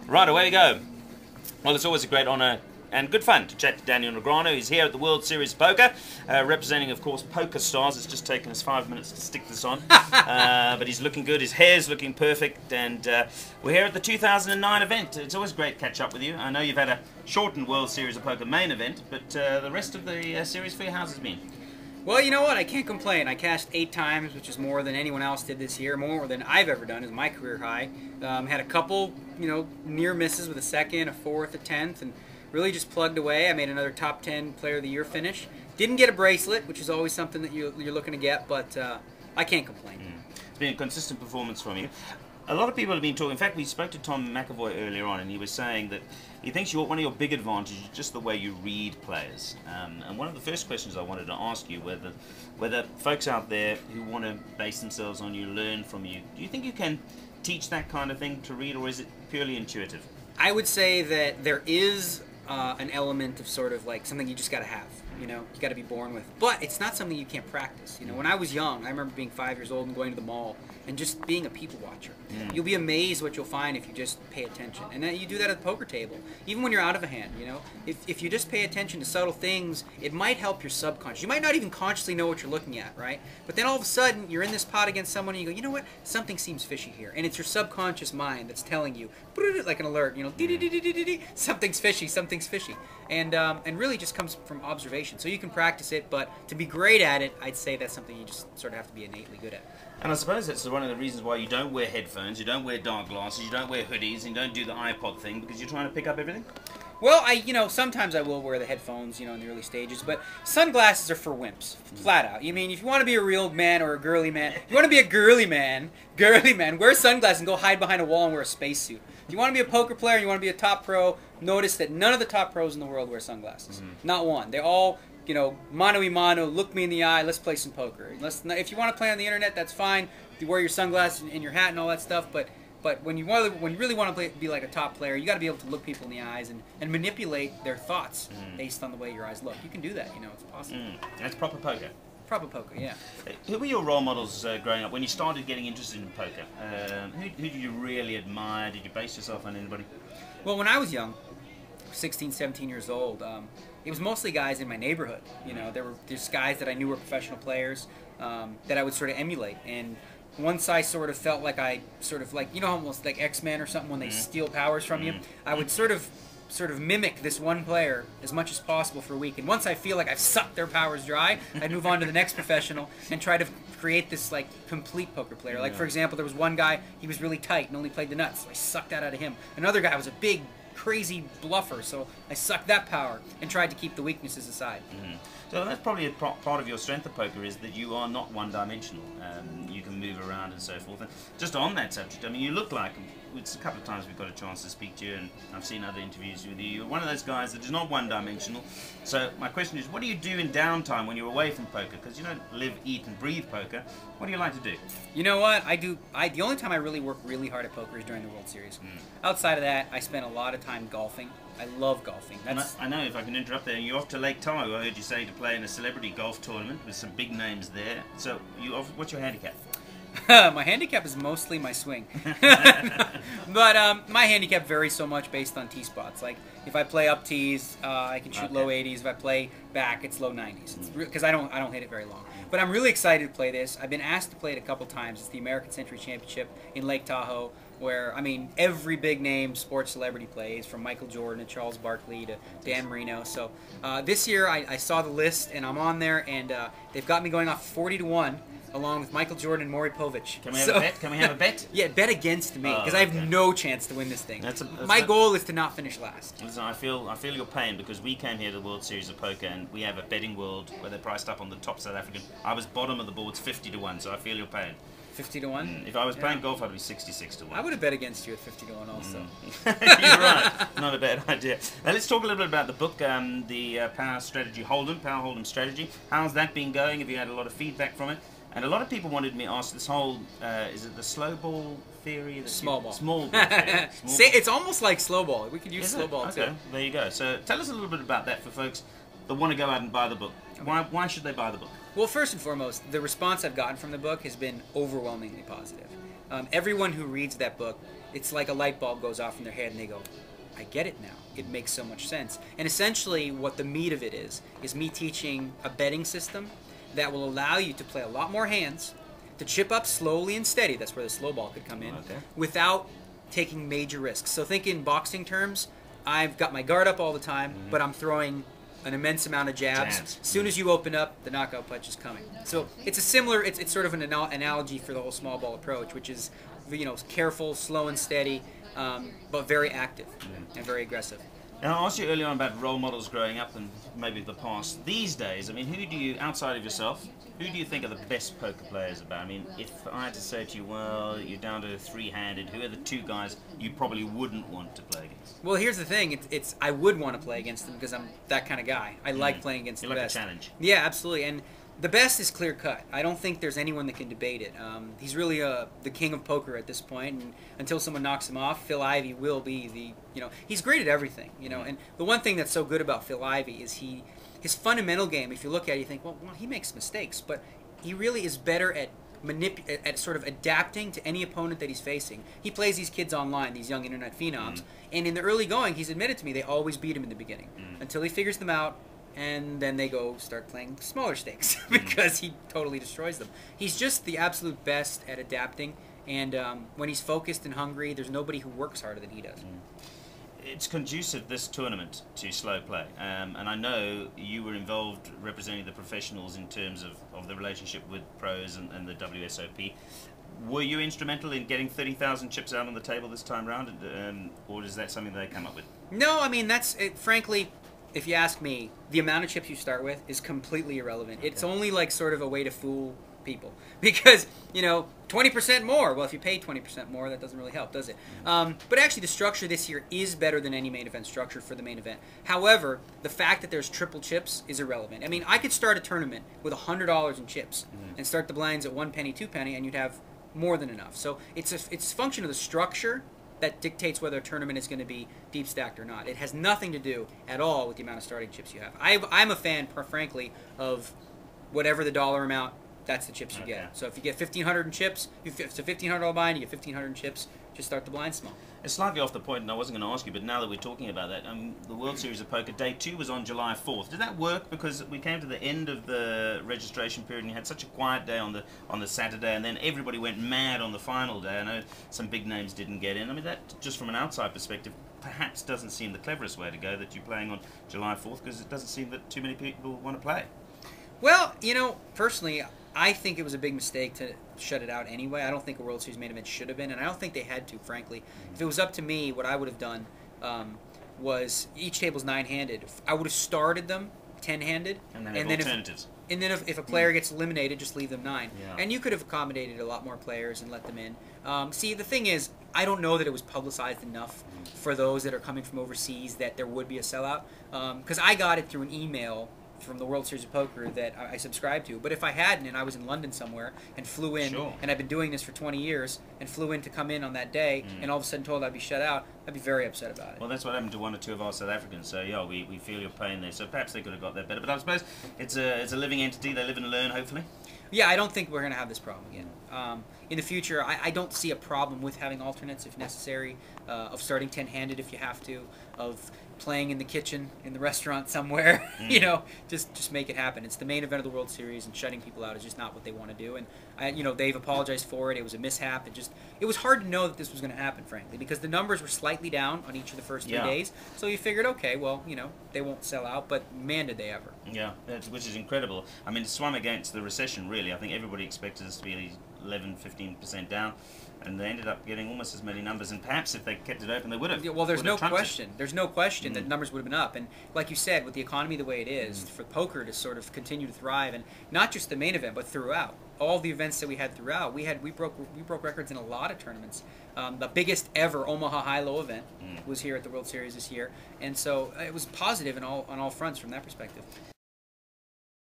Right, away we go. Well, it's always a great honour and good fun to chat to DanielNegreanu. He's here at the World Series of Poker, representing, of course, Poker Stars. It's just taken us 5 minutes to stick this on, but he's looking good. His hair's looking perfect, and we're here at the 2009 event. It's always great to catch up with you. I know you've had a shortened World Series of Poker main event, but the rest of the series for you, how's it been? Well, you know what? I can't complain. I cashed 8 times, which is more than anyone else did this year, more than I've ever done. Is my career high. Had a couple, near misses with a second, a fourth, a 10th, and really just plugged away. I made another top 10 Player of the Year finish. Didn't get a bracelet, which is always something that you're looking to get, but I can't complain. It's been a consistent performance from you. A lot of people have been talking. In fact, we spoke to Tom McAvoy earlier on, and he was saying that he thinks one of your big advantages is just the way you read players. And one of the first questions I wanted to ask you, whether folks out there who want to base themselves on you, learn from you, do you think you can teach that kind of thing to read, or is it purely intuitive? I would say that there is an element of sort of like something you just got to have. You got to be born with. But it's not something you can't practice. When I was young, I remember being 5 years old and going to the mall and just being a people watcher. You'll be amazed what you'll find if you just pay attention. And then you do that at the poker table. Even when you're out of a hand, If you just pay attention to subtle things, it might help your subconscious. You might not even consciously know what you're looking at, right? But then all of a sudden, you're in this pot against someone and you go, you know what? Something seems fishy here. And it's your subconscious mind that's telling you, like an alert, something's fishy, something's fishy. And really just comes from observation. So you can practice it, but to be great at it, I'd say that's something you just sort of have to be innately good at. And I suppose that's one of the reasons why you don't wear headphones, you don't wear dark glasses, you don't wear hoodies, and you don't do the iPod thing, because you're trying to pick up everything? Well, sometimes I will wear the headphones, in the early stages, but sunglasses are for wimps, flat out. If you want to be a real man or a girly man, if you want to be a girly man, wear sunglasses and go hide behind a wall and wear a spacesuit. If you want to be a poker player and you want to be a top pro, notice that none of the top pros in the world wear sunglasses. Not one. They all, mano a mano, look me in the eye, let's play some poker. If you want to play on the internet, that's fine. You wear your sunglasses and your hat and all that stuff, but when you really want to be like a top player, you got to be able to look people in the eyes and manipulate their thoughts based on the way your eyes look. You can do that, it's possible. That's proper poker. Proper poker, yeah. Who were your role models growing up when you started getting interested in poker? Who did you really admire? Did you base yourself on anybody? Well, when I was young, 16, 17 years old, it was mostly guys in my neighborhood. There were just guys that I knew were professional players that I would sort of emulate. And once I sort of felt like almost like X-Men or something when they steal powers from you, I would sort of mimic this one player as much as possible for a week. And once I feel like I've sucked their powers dry, I'd move on to the next professional and try to create this like complete poker player. Like for example, there was one guy, he was really tight and only played the nuts, so I sucked that out of him. Another guy was a big, crazy bluffer, so I sucked that power and tried to keep the weaknesses aside. So that's probably a part of your strength of poker, is that you are not one-dimensional. You can move around and so forth. And just on that subject, you look like, it's a couple of times we've got a chance to speak to you, and I've seen other interviews with you. You're one of those guys that is not one-dimensional. So my question is, what do you do in downtime when you're away from poker? Because you don't live, eat, and breathe poker. What do you like to do? You know what? The only time I really work really hard at poker is during the World Series. Outside of that, I spend a lot of time golfing. I love golfing. I know, if I can interrupt there, you're off to Lake Tahoe, I heard you say, to play in a celebrity golf tournament with some big names there. So, what's your handicap? My handicap is mostly my swing. But my handicap varies so much based on tee spots. Like, if I play up tees, I can shoot low 80s. If I play back, it's low 90s. Because I don't hit it very long. But I'm really excited to play this. I've been asked to play it a couple times. It's the American Century Championship in Lake Tahoe, where, every big name sports celebrity plays, from Michael Jordan to Charles Barkley to Dan Marino. So this year I saw the list, and I'm on there, and they've got me going off 40-1. Along with Michael Jordan and Maury Povich. Can we have a bet? Can we have a bet? Yeah, bet against me, because I have no chance to win this thing. My goal is to not finish last. Listen, I feel your pain, because we came here to the World Series of Poker, and we have a betting world where they're priced up on the top South African. I was bottom of the boards, 50-1, so I feel your pain. 50-1? If I was playing golf, I'd be 66-1. I would have bet against you at 50-1 also. You're right. Not a bad idea. Now let's talk a little bit about the book, the Power Hold'em Strategy. How's that been going? Have you had a lot of feedback from it? And a lot of people wanted me to ask this whole, is it the slow ball theory? Small ball. Small ball theory. It's almost like slow ball. We could use slow ball too. Okay, there you go. So tell us a little bit about that for folks that want to go out and buy the book. Why should they buy the book? Well, first and foremost, the response I've gotten from the book has been overwhelmingly positive. Everyone who reads that book, it's like a light bulb goes off in their head and they go, I get it now. It makes so much sense. And essentially what the meat of it is me teaching a betting system that will allow you to play a lot more hands, to chip up slowly and steady, that's where the slow ball could come in, without taking major risks. So think in boxing terms, I've got my guard up all the time, but I'm throwing an immense amount of jabs. As soon as you open up, the knockout punch is coming. So it's a similar, it's sort of an analogy for the whole small ball approach, which is, you know, careful, slow and steady, but very active and very aggressive. Now, I asked you earlier on about role models growing up and maybe the past. These days, I mean, who do you, outside of yourself, who do you think are the best poker players about? I mean, if I had to say to you, well, you're down to three-handed, who are the two guys you probably wouldn't want to play against? Well, here's the thing. It's I would want to play against them because I'm that kind of guy. I like playing against the best. You like a challenge. Yeah, absolutely. And the best is clear cut. I don't think there's anyone that can debate it. He's really the king of poker at this point, and until someone knocks him off, Phil Ivey will be the, you know, he's great at everything, you know. And the one thing that's so good about Phil Ivey is his fundamental game. If you look at it, you think, well, he makes mistakes, but he really is better at at sort of adapting to any opponent that he's facing. He plays these kids online, these young internet phenoms, and in the early going, he's admitted to me they always beat him in the beginning until he figures them out. And then they go start playing smaller stakes because he totally destroys them. He's just the absolute best at adapting, and when he's focused and hungry, there's nobody who works harder than he does. It's conducive, this tournament, to slow play, and I know you were involved representing the professionals in terms of the relationship with pros and the WSOP. Were you instrumental in getting 30,000 chips out on the table this time round, or is that something they come up with? No, I mean, that's it, frankly, if you ask me, the amount of chips you start with is completely irrelevant. Okay. It's only like sort of a way to fool people. Because, you know, 20% more. Well, if you pay 20% more, that doesn't really help, does it? But actually, the structure this year is better than any main event structure for the main event. However, the fact that there's triple chips is irrelevant. I mean, I could start a tournament with $100 in chips and start the blinds at 1 penny, 2 penny, and you'd have more than enough. So it's a function of the structure that dictates whether a tournament is going to be deep stacked or not. It has nothing to do at all with the amount of starting chips you have. I'm a fan, frankly, of whatever the dollar amount, that's the chips you get. So if you get 1,500 in chips, it's a $1,500 blind, you get 1,500 in chips, just start the blind small. It's slightly off the point, and I wasn't going to ask you, but now that we're talking about that, the World Series of Poker, Day 2 was on July 4th. Did that work? Because we came to the end of the registration period, and you had such a quiet day on the Saturday, and then everybody went mad on the final day. I know some big names didn't get in. I mean, that, just from an outside perspective, perhaps doesn't seem the cleverest way to go, that you're playing on July 4th, because it doesn't seem that too many people want to play. Well, you know, personally, I think it was a big mistake to shut it out anyway. I don't think a World Series main event should have been, and I don't think they had to, frankly. If it was up to me, what I would have done was each table's 9-handed. I would have started them 10-handed. And then alternatives. And then if a player gets eliminated, just leave them 9. Yeah. And you could have accommodated a lot more players and let them in. See, the thing is, I don't know that it was publicized enough for those that are coming from overseas that there would be a sellout. Because I got it through an email from the World Series of Poker that I subscribed to. But if I hadn't, and I was in London somewhere and flew in, and I've been doing this for 20 years, and flew in to come in on that day, and all of a sudden told I'd be shut out, I'd be very upset about it. Well, that's what happened to one or two of our South Africans. So yeah, we feel your pain there. So perhaps they could have got that better. But I suppose it's a living entity. They live and learn, hopefully. Yeah, I don't think we're going to have this problem again. In the future, I don't see a problem with having alternates if necessary, of starting 10-handed if you have to, of playing in the kitchen in the restaurant somewhere. You know, just make it happen. It's the main event of the World Series, and shutting people out is just not what they want to do. And you know, they've apologized for it. It was a mishap. It was hard to know that this was going to happen, frankly, because the numbers were slightly down on each of the first 3 days. So you figured, okay, well, you know, they won't sell out, but man, did they ever. Yeah, which is incredible. I mean, it swung against the recession, really. I think everybody expected us to be 11-15% down, and they ended up getting almost as many numbers, and perhaps if they kept it open, they would have. Well, there's no question. There's no question that numbers would have been up, and like you said, with the economy the way it is, for poker to sort of continue to thrive, and not just the main event, but throughout all the events that we had throughout, we broke records in a lot of tournaments. The biggest ever Omaha high-low event was here at the World Series this year, and so it was positive on all fronts from that perspective.